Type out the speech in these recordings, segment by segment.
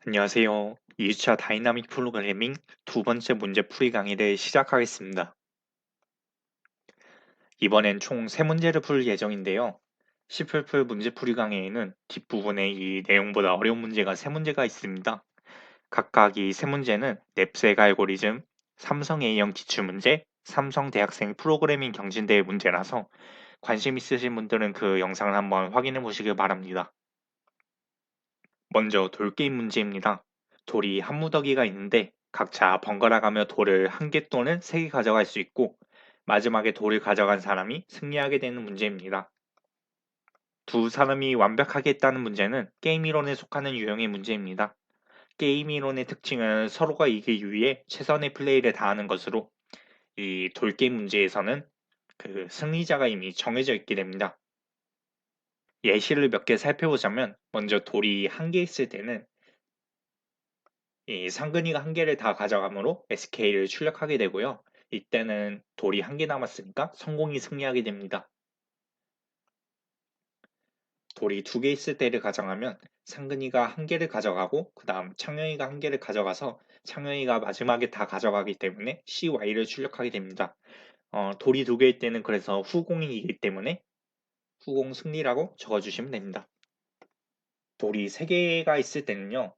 안녕하세요. 2차 다이나믹 프로그래밍 두 번째 문제 풀이 강의를 시작하겠습니다. 이번엔 총 3문제를 풀 예정인데요. 시플플 문제 풀이 강의에는 뒷부분에 이 내용보다 어려운 문제가 3문제가 있습니다. 각각 이 3문제는 넵색 알고리즘, 삼성 A형 기출문제, 삼성 대학생 프로그래밍 경진대회 문제라서 관심 있으신 분들은 그 영상을 한번 확인해 보시길 바랍니다. 먼저 돌게임 문제입니다. 돌이 한 무더기가 있는데 각자 번갈아 가며 돌을 한 개 또는 세 개 가져갈 수 있고 마지막에 돌을 가져간 사람이 승리하게 되는 문제입니다. 두 사람이 완벽하게 했다는 문제는 게임 이론에 속하는 유형의 문제입니다. 게임 이론의 특징은 서로가 이기기 위해 최선의 플레이를 다하는 것으로 이 돌게임 문제에서는 그 승리자가 이미 정해져 있게 됩니다. 예시를 몇 개 살펴보자면 먼저 돌이 한 개 있을 때는 이 상근이가 한 개를 다 가져가므로 SK를 출력하게 되고요. 이때는 돌이 한 개 남았으니까 성공이 승리하게 됩니다. 돌이 두 개 있을 때를 가정하면 상근이가 한 개를 가져가고 그 다음 창현이가 한 개를 가져가서 창현이가 마지막에 다 가져가기 때문에 CY를 출력하게 됩니다. 돌이 두 개일 때는 그래서 후공이기 때문에 후공 승리라고 적어주시면 됩니다. 돌이 세 개가 있을 때는요.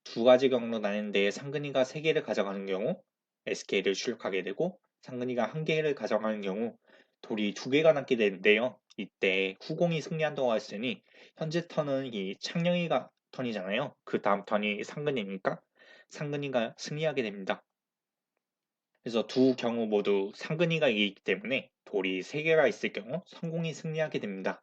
두 가지 경우로 나뉘는데 상근이가 세 개를 가져가는 경우 SK를 출력하게 되고 상근이가 한 개를 가져가는 경우 돌이 두 개가 남게 되는데요. 이때 후공이 승리한다고 했으니 현재 턴은 이 창녕이가 턴이잖아요. 그 다음 턴이 상근이니까 상근이가 승리하게 됩니다. 그래서 두 경우 모두 상근이가 이기기 때문에 돌이 세 개가 있을 경우 성공이 승리하게 됩니다.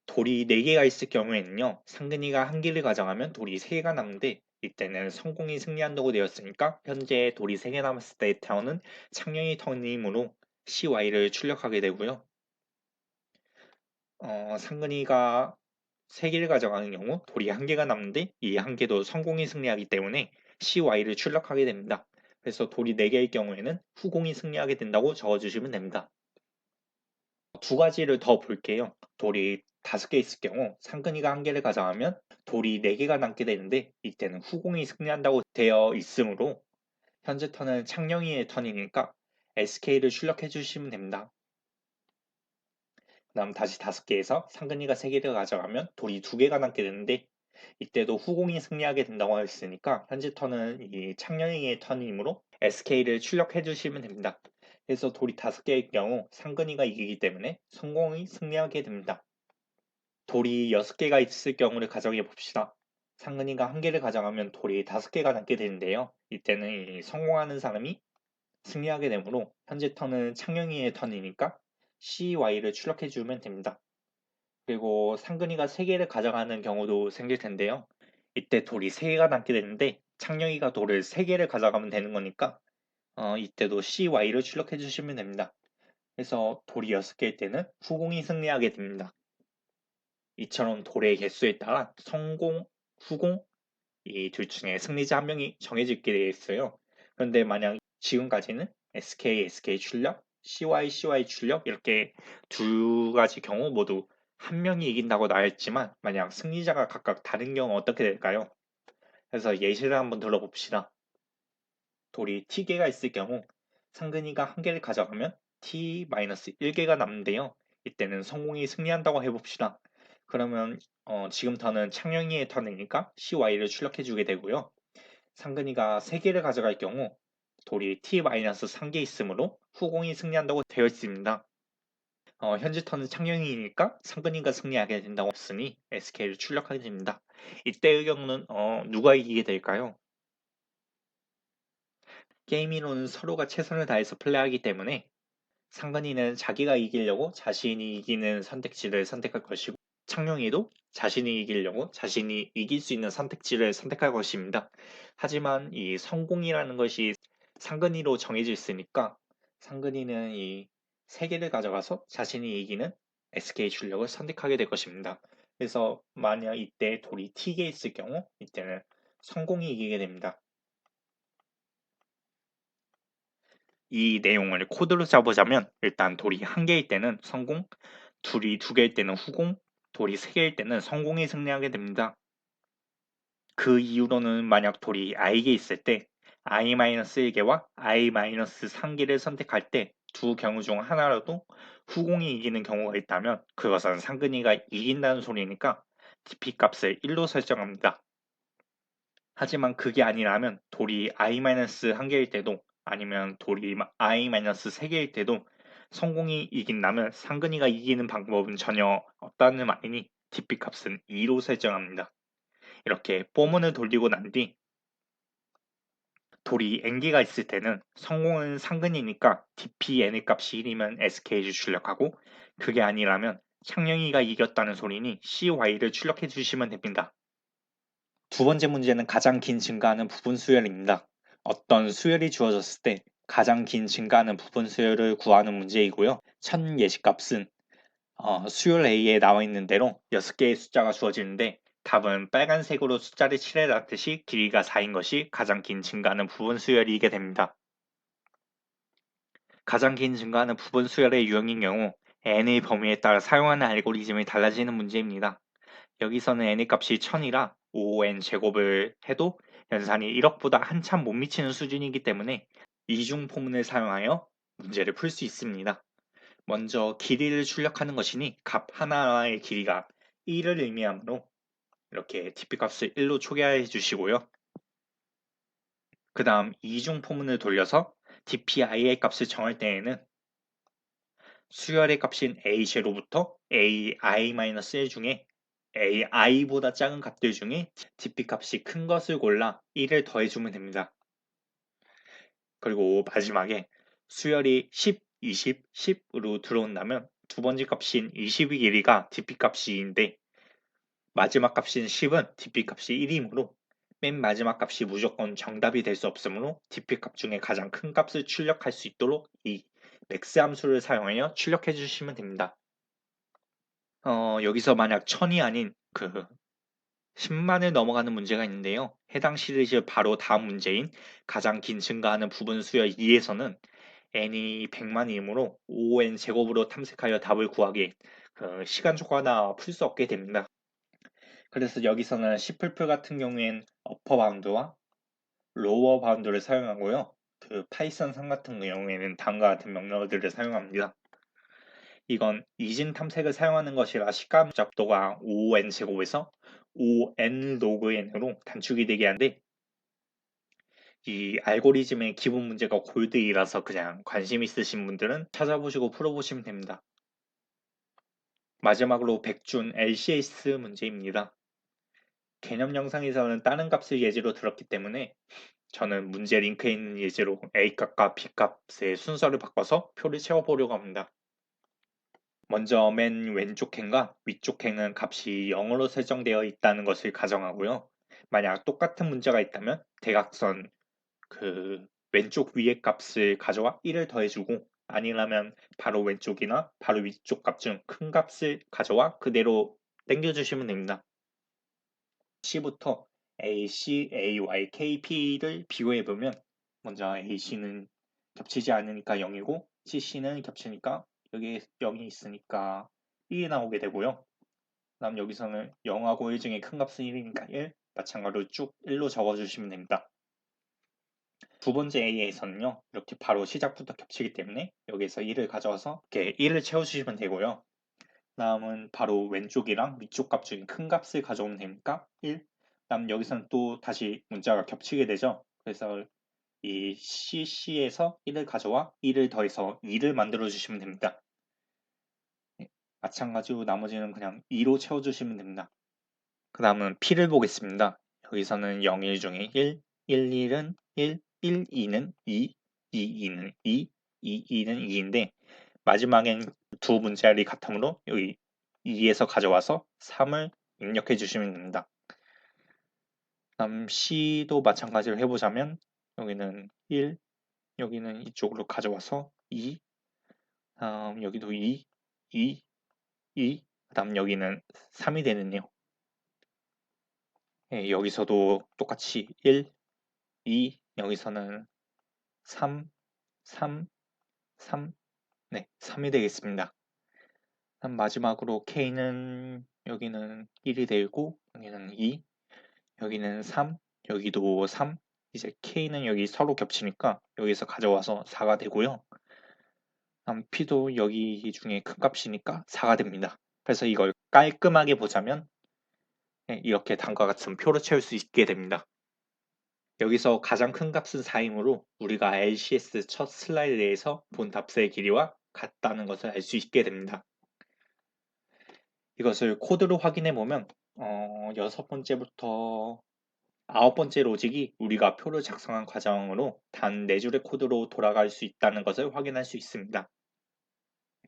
돌이 4개가 있을 경우에는요. 상근이가 한 개를 가져가면 돌이 3개가 남는데 이때는 성공이 승리한다고 되었으니까 현재 돌이 3개 남았을 때의 턴은 창녕이 턴이므로 CY를 출력하게 되고요. 상근이가 3개를 가져가는 경우 돌이 한 개가 남는데 이 한 개도 성공이 승리하기 때문에 CY를 출력하게 됩니다. 그래서 돌이 4개일 경우에는 후공이 승리하게 된다고 적어주시면 됩니다. 두 가지를 더 볼게요. 돌이 5개 있을 경우 상근이가 한 개를 가져가면 돌이 4개가 남게 되는데 이때는 후공이 승리한다고 되어 있으므로 현재 턴은 창녕이의 턴이니까 SK를 출력해 주시면 됩니다. 그 다음 다시 5개에서 상근이가 3개를 가져가면 돌이 2개가 남게 되는데 이때도 후공이 승리하게 된다고 했으니까 현재 턴은 이 창녕이의 턴이므로 SK를 출력해 주시면 됩니다. 그래서 돌이 5개일 경우 상근이가 이기기 때문에 성공이 승리하게 됩니다. 돌이 6개가 있을 경우를 가정해 봅시다. 상근이가 한 개를 가져가면 돌이 5개가 남게 되는데요. 이때는 이 성공하는 사람이 승리하게 되므로 현재 턴은 창영이의 턴이니까 CY를 출력해 주면 됩니다. 그리고 상근이가 3개를 가져가는 경우도 생길 텐데요. 이때 돌이 3개가 남게 되는데 창영이가 돌을 3개를 가져가면 되는 거니까 이때도 CY를 출력해 주시면 됩니다. 그래서 돌이 6개일 때는 후공이 승리하게 됩니다. 이처럼 돌의 개수에 따라 성공, 후공 이 둘 중에 승리자 한 명이 정해지게 되어 있어요. 그런데 만약 지금까지는 SK, SK 출력, CY, CY 출력 이렇게 두 가지 경우 모두 한 명이 이긴다고 나왔지만 만약 승리자가 각각 다른 경우 어떻게 될까요? 그래서 예시를 한번 들어봅시다. 돌이 T개가 있을 경우 상근이가 한 개를 가져가면 T-1개가 남는데요. 이때는 성공이 승리한다고 해봅시다. 그러면 지금 턴은 창영이의 턴이니까 CY를 출력해 주게 되고요. 상근이가 3개를 가져갈 경우 돌이 T-3개 있으므로 후공이 승리한다고 되어 있습니다. 현재 턴은 창영이니까 상근이가 승리하게 된다고 했으니 SK를 출력하게 됩니다. 이때의 경우는 누가 이기게 될까요? 게임이론은 서로가 최선을 다해서 플레이하기 때문에 상근이는 자기가 이기려고 자신이 이기는 선택지를 선택할 것이고 창룡이도 자신이 이기려고 자신이 이길 수 있는 선택지를 선택할 것입니다. 하지만 이 성공이라는 것이 상근이로 정해져 있으니까 상근이는 이 세 개를 가져가서 자신이 이기는 SK 출력을 선택하게 될 것입니다. 그래서 만약 이때 돌이 T개 있을 경우 이때는 성공이 이기게 됩니다. 이 내용을 코드로 짜보자면 일단 돌이 한 개일 때는 성공, 둘이 두 개일 때는 후공, 돌이 세 개일 때는 성공이 승리하게 됩니다. 그 이후로는 만약 돌이 i에 있을 때 i-1개와 i-3개를 선택할 때 두 경우 중 하나라도 후공이 이기는 경우가 있다면 그것은 상근이가 이긴다는 소리니까 TP 값을 1로 설정합니다. 하지만 그게 아니라면 돌이 i-1개일 때도 아니면 돌이 i-3개일 때도 성공이 이긴다면 상근이가 이기는 방법은 전혀 없다는 말이니 TP 값은 2로 설정합니다. 이렇게 포문을 돌리고 난 뒤 돌이 n개가 있을 때는 성공은 상근이니까 DPN의 값이 1이면 SK를 출력하고 그게 아니라면 창녕이가 이겼다는 소리니 CY를 출력해 주시면 됩니다. 두 번째 문제는 가장 긴 증가하는 부분 수열입니다. 어떤 수열이 주어졌을 때 가장 긴 증가하는 부분 수열을 구하는 문제이고요. 첫 예시값은 수열 A에 나와 있는 대로 6개의 숫자가 주어지는데 답은 빨간색으로 숫자를 칠해놨듯이 길이가 4인 것이 가장 긴 증가하는 부분 수열이게 됩니다. 가장 긴 증가하는 부분 수열의 유형인 경우 n의 범위에 따라 사용하는 알고리즘이 달라지는 문제입니다. 여기서는 n의 값이 1000이라 5n 제곱을 해도 연산이 1억보다 한참 못 미치는 수준이기 때문에 이중 포문을 사용하여 문제를 풀 수 있습니다. 먼저 길이를 출력하는 것이니 값 하나의 길이가 1을 의미하므로 이렇게 TP 값을 1로 초기화해 주시고요. 그 다음 이중 포문을 돌려서 DPI의 값을 정할 때에는 수열의 값인 A0부터 AI-1 중에 AI보다 작은 값들 중에 DP 값이 큰 것을 골라 1을 더해주면 됩니다. 그리고 마지막에 수열이 10, 20, 10으로 들어온다면 두 번째 값인 20의 길이가 DP 값이 2인데 마지막 값인 10은 DP 값이 1이므로 맨 마지막 값이 무조건 정답이 될 수 없으므로 DP 값 중에 가장 큰 값을 출력할 수 있도록 이 맥스 함수를 사용하여 출력해 주시면 됩니다. 여기서 만약 1000이 아닌 그 10만을 넘어가는 문제가 있는데요. 해당 시리즈 바로 다음 문제인 가장 긴 증가하는 부분 수열 2에서는 n이 100만이므로 5n 제곱으로 탐색하여 답을 구하기 시간 초과나 풀 수 없게 됩니다. 그래서 여기서는 C풀풀 같은 경우엔 어퍼 바운드와 로어 바운드를 사용하고요. 그 파이썬 3 같은 경우에는 다음과 같은 명령어들을 사용합니다. 이건 이진 탐색을 사용하는 것이라 시간 복잡도가 5n 제곱에서 5n 로그 n으로 단축이 되게 하는데 이 알고리즘의 기본 문제가 골드이라서 그냥 관심 있으신 분들은 찾아보시고 풀어보시면 됩니다. 마지막으로 백준 LCS 문제입니다. 개념 영상에서는 다른 값을 예제로 들었기 때문에 저는 문제 링크에 있는 예제로 A값과 B값의 순서를 바꿔서 표를 채워보려고 합니다. 먼저 맨 왼쪽 행과 위쪽 행은 값이 0으로 설정되어 있다는 것을 가정하고요. 만약 똑같은 문제가 있다면 대각선 그 왼쪽 위의 값을 가져와 1을 더해주고 아니라면 바로 왼쪽이나 바로 위쪽 값 중 큰 값을 가져와 그대로 당겨주시면 됩니다. C부터 AC, AY, KP를 비교해보면 먼저 AC는 겹치지 않으니까 0이고 CC는 겹치니까 여기 0이 있으니까 1이 나오게 되고요. 그다음 여기서는 0하고 1 중에 큰 값은 1이니까 1 마찬가지로 쭉 1로 적어주시면 됩니다. 두 번째 A에서는요. 이렇게 바로 시작부터 겹치기 때문에 여기서 1을 가져와서 이렇게 1을 채워주시면 되고요. 다음은 바로 왼쪽이랑 위쪽 값 중에 큰 값을 가져오면 되니까 1. 다음 여기서는 또 다시 문자가 겹치게 되죠. 그래서 이 CC에서 1을 가져와 1을 더해서 2를 만들어 주시면 됩니다. 마찬가지로 나머지는 그냥 2로 채워주시면 됩니다. 그 다음은 P를 보겠습니다. 여기서는 0, 1 중에 1, 1, 1은 1, 1, 2는 2, 2, 2는 2, 2, 2는 2인데 마지막엔 두 문자열이 같으므로 여기 2에서 가져와서 3을 입력해 주시면 됩니다. 다음 C도 마찬가지로 해보자면 여기는 1, 여기는 이쪽으로 가져와서 2, 다음 여기도 2, 2, 2, 다음 여기는 3이 되는요. 예, 여기서도 똑같이 1, 2, 여기서는 3, 3, 3, 네, 3이 되겠습니다. 다음 마지막으로 K는 여기는 1이 되고 여기는 2, 여기는 3, 여기도 3, 이제 K는 여기 서로 겹치니까 여기서 가져와서 4가 되고요. P도 여기 중에 큰 값이니까 4가 됩니다. 그래서 이걸 깔끔하게 보자면 이렇게 다음과 같은 표로 채울 수 있게 됩니다. 여기서 가장 큰 값은 4이므로 우리가 LCS 첫 슬라이드에서 본 답수의 길이와 같다는 것을 알 수 있게 됩니다. 이것을 코드로 확인해 보면 6번째부터 9번째 로직이 우리가 표를 작성한 과정으로 단 4줄의 코드로 돌아갈 수 있다는 것을 확인할 수 있습니다.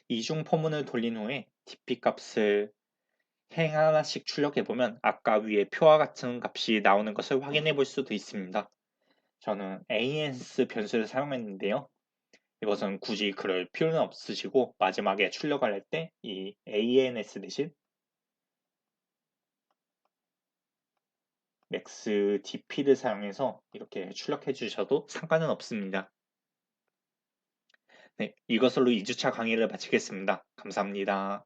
이중 포문을 돌린 후에 dp 값을 행 하나씩 출력해 보면 아까 위에 표와 같은 값이 나오는 것을 확인해 볼 수도 있습니다. 저는 ans 변수를 사용했는데요. 이것은 굳이 그럴 필요는 없으시고 마지막에 출력을 할 때 이 ans 대신 maxdp를 사용해서 이렇게 출력해 주셔도 상관은 없습니다. 네, 이것으로 2주차 강의를 마치겠습니다. 감사합니다.